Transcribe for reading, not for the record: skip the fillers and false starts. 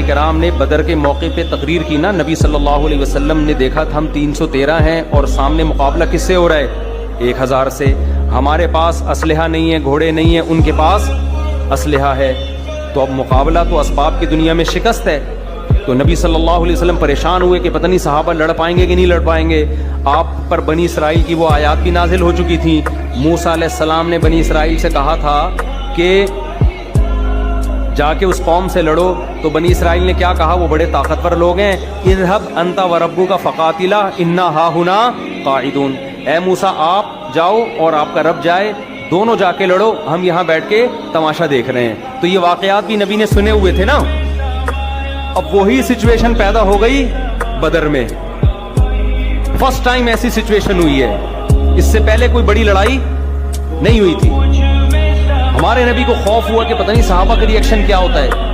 कराम ने बदर के मौके पे तकरीर की ना, नबी सल्लल्लाहु अलैहि वसल्लम ने देखा था हम 313 हैं और सामने मुकाबला किससे हो रहा है? 1000 से। हमारे पास असलहा नहीं है, घोड़े नहीं है, उनके पास असलहा है। तो अब मुकाबला तो असबाब की दुनिया में शिकस्त है। तो नबी सल्लल्लाहु अलैहि वसल्लम परेशान हुए कि पता नहीं सहाबा लड़ पाएंगे कि नहीं लड़ पाएंगे। आप पर बनी इसराइल की वो आयत भी नाजिल हो चुकी थी। मूसा अलैहिस्सलाम ने बनी इसराइल से कहा था कि जाके उस कौम से लड़ो। तो बनी इसराइल ने क्या कहा? वो बड़े ताकतवर लोग हैं। इज़हब अंता व रब्बुका फ़क़ातिला इन्ना हाहुना क़ाइदून। ए मूसा आप जाओ और आपका रब जाए, दोनों जाके लड़ो, हम यहाँ बैठ के तमाशा देख रहे हैं। तो ये वाक़यात भी नबी ने सुने हुए थे ना। अब वही सिचुएशन पैदा हो गई बदर में। फर्स्ट टाइम ऐसी सिचुएशन हुई है, इससे पहले कोई बड़ी लड़ाई नहीं हुई थी। हमारे नबी को खौफ हुआ कि पता नहीं सहाबा का रिएक्शन क्या होता है।